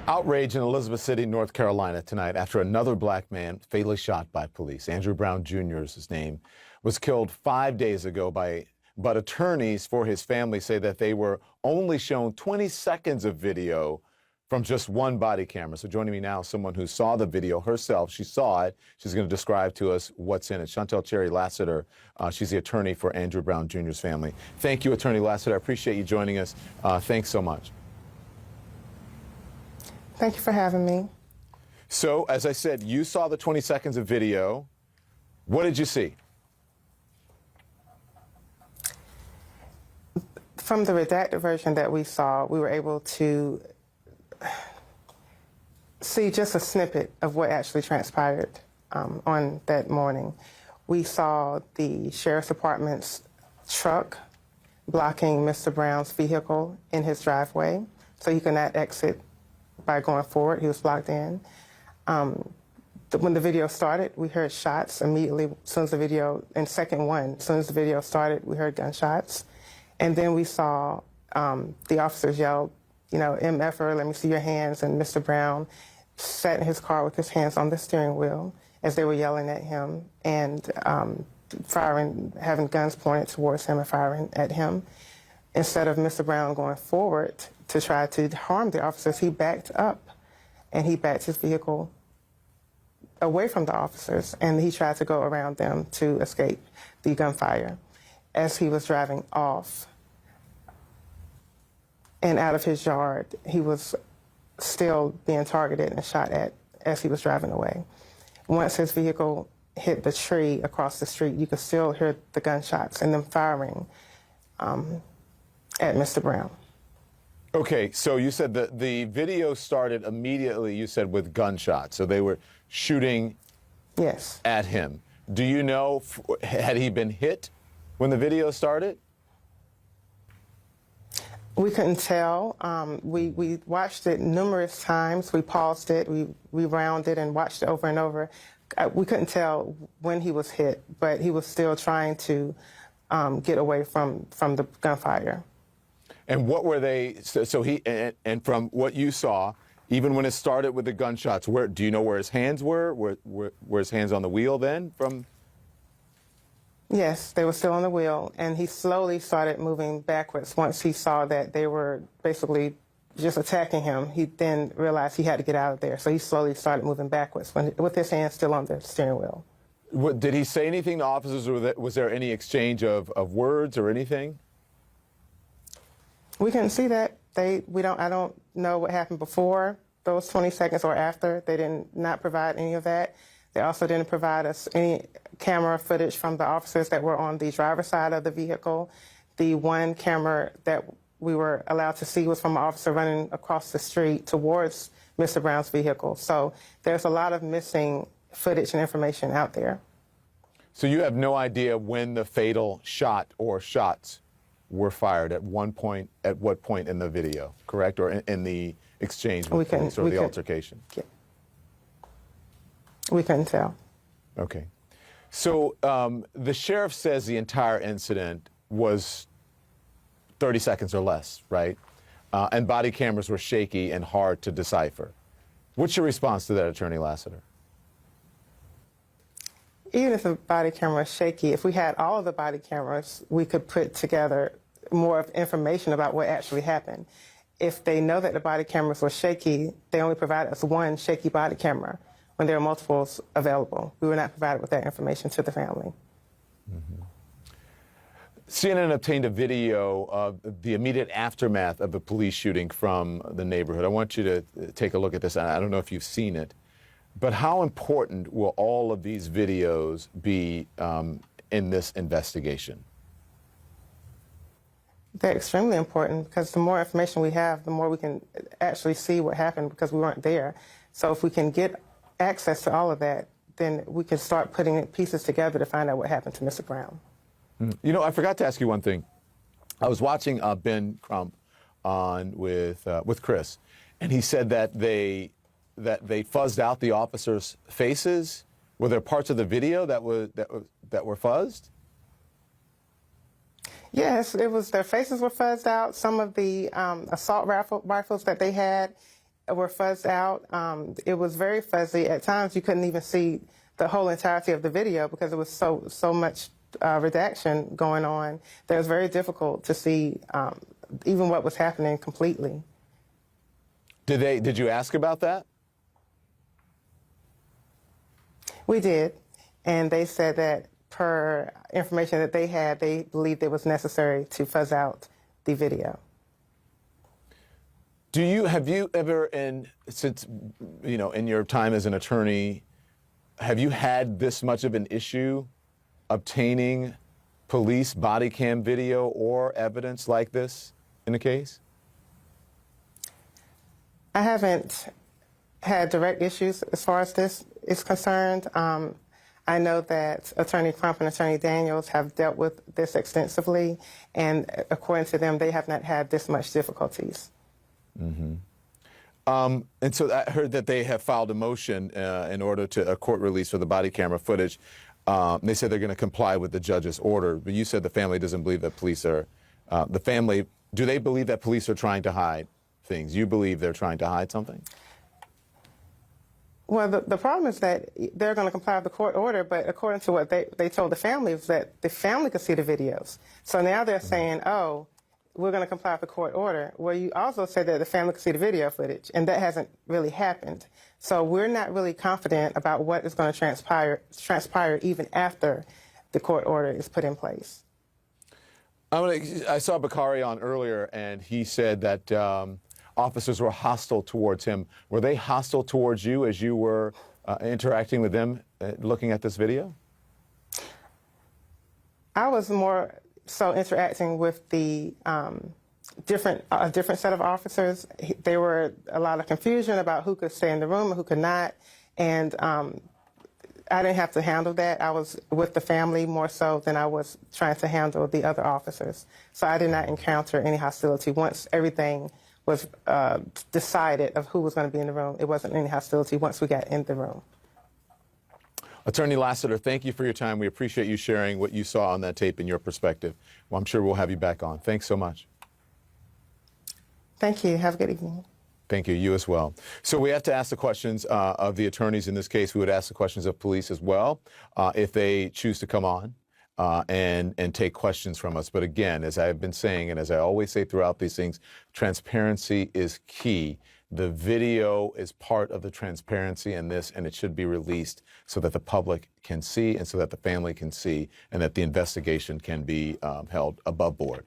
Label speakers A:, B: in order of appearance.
A: Outrage in Elizabeth City, North Carolina tonight after another black man fatally shot by police. Andrew Brown Jr. is his name, was killed 5 days ago but attorneys for his family say that they were only shown 20 seconds of video from just one body camera. So joining me now is someone who saw the video herself. She saw it. She's going to describe to us what's in it. Chantel Cherry Lassiter, she's the attorney for Andrew Brown Jr.'s family. Thank you, Attorney Lassiter. I appreciate you joining us. Thanks so much.
B: Thank you for having me.
A: So, as I said, you saw the 20 seconds of video. What did you see?
B: From the redacted version that we saw, we were able to see just a snippet of what actually transpired on that morning. We saw the Sheriff's Department's truck blocking Mr. Brown's vehicle in his driveway, so he could not exit by going forward. He was blocked in. When the video started, we heard shots immediately. As soon as the video, in second one, as soon as the video started, we heard gunshots. And then we saw the officers yell, you know, MFer, let me see your hands. And Mr. Brown sat in his car with his hands on the steering wheel as they were yelling at him and firing, having guns pointed towards him and firing at him. Instead of Mr. Brown going forward to try to harm the officers, he backed up and he backed his vehicle away from the officers, and he tried to go around them to escape the gunfire. As he was driving off and out of his yard, he was still being targeted and shot at as he was driving away. Once his vehicle hit the tree across the street, you could still hear the gunshots and them firing at Mr. Brown.
A: Okay, so you said that the video started immediately, you said, with gunshots. So they were shooting
B: Yes.
A: at him. Do you know, had he been hit when the video started?
B: We couldn't tell. We watched it numerous times. We paused it, we rewound it and watched it over and over. We couldn't tell when he was hit, but he was still trying to get away from the gunfire.
A: And what were they, so he, and from what you saw, even when it started with the gunshots, where, do you know where his hands were? Were his hands on the wheel then from?
B: Yes, they were still on the wheel, and he slowly started moving backwards. Once he saw that they were basically just attacking him, he then realized he had to get out of there. So he slowly started moving backwards with his hands still on the steering wheel.
A: Did he say anything to officers, or was there any exchange of words or anything?
B: We couldn't see that. I don't know what happened before those 20 seconds or after. They did not provide any of that. They also didn't provide us any camera footage from the officers that were on the driver's side of the vehicle. The one camera that we were allowed to see was from an officer running across the street towards Mr. Brown's vehicle. So there's a lot of missing footage and information out there.
A: So you have no idea when the fatal shot or shots were fired at what point in the video, correct? Or in the exchange with police or the altercation?
B: Yeah. We couldn't tell.
A: Okay. So the sheriff says the entire incident was 30 seconds or less, right? And body cameras were shaky and hard to decipher. What's your response to that, Attorney Lassiter?
B: Even if the body camera is shaky, if we had all of the body cameras, we could put together more of information about what actually happened. If they know that the body cameras were shaky, they only provide us one shaky body camera when there are multiples available. We were not provided with that information to the family.
A: Mm-hmm. CNN obtained a video of the immediate aftermath of the police shooting from the neighborhood. I want you to take a look at this. I don't know if you've seen it, but how important will all of these videos be in this investigation?
B: They're extremely important because the more information we have, the more we can actually see what happened because we weren't there. So if we can get access to all of that, then we can start putting pieces together to find out what happened to Mr. Brown.
A: You know, I forgot to ask you one thing. I was watching Ben Crump on with Chris, and he said that they fuzzed out the officers' faces. Were there parts of the video that were fuzzed?
B: Yes, it was. Their faces were fuzzed out. Some of the assault rifles that they had were fuzzed out. It was very fuzzy. At times, you couldn't even see the whole entirety of the video because it was so much redaction going on that it was very difficult to see even what was happening completely.
A: Did you ask about that?
B: We did, and they said that per information that they had, they believed it was necessary to fuzz out the video.
A: Have you ever, since in your time as an attorney, have you had this much of an issue obtaining police body cam video or evidence like this in a case?
B: I haven't had direct issues as far as this is concerned. I know that Attorney Crump and Attorney Daniels have dealt with this extensively, and according to them, they have not had this much difficulties.
A: Mm-hmm. And so I heard that they have filed a motion in order to a court release for the body camera footage. They said they're going to comply with the judge's order, but you said the family doesn't believe that police are, do they believe that police are trying to hide things? You believe they're trying to hide something?
B: Well, the problem is that they're going to comply with the court order, but according to what they told the family is that the family could see the videos. So now they're saying, oh, we're going to comply with the court order. Well, you also said that the family could see the video footage, and that hasn't really happened. So we're not really confident about what is going to transpire even after the court order is put in place.
A: I saw Bakari on earlier, and he said that officers were hostile towards him. Were they hostile towards you as you were interacting with them, looking at this video?
B: I was more so interacting with the different set of officers. There were a lot of confusion about who could stay in the room and who could not, and I didn't have to handle that. I was with the family more so than I was trying to handle the other officers. So I did not encounter any hostility. Once everything was decided of who was going to be in the room, it wasn't any hostility once we got in the room.
A: Attorney Lassiter, thank you for your time. We appreciate you sharing what you saw on that tape and your perspective. Well, I'm sure we'll have you back on. Thanks so much.
B: Thank you. Have a good evening.
A: Thank you. You as well. So we have to ask the questions of the attorneys in this case. We would ask the questions of police as well if they choose to come on and take questions from us. But again, as I've been saying, and as I always say throughout these things, transparency is key. The video is part of the transparency in this, and it should be released so that the public can see and so that the family can see and that the investigation can be held above board.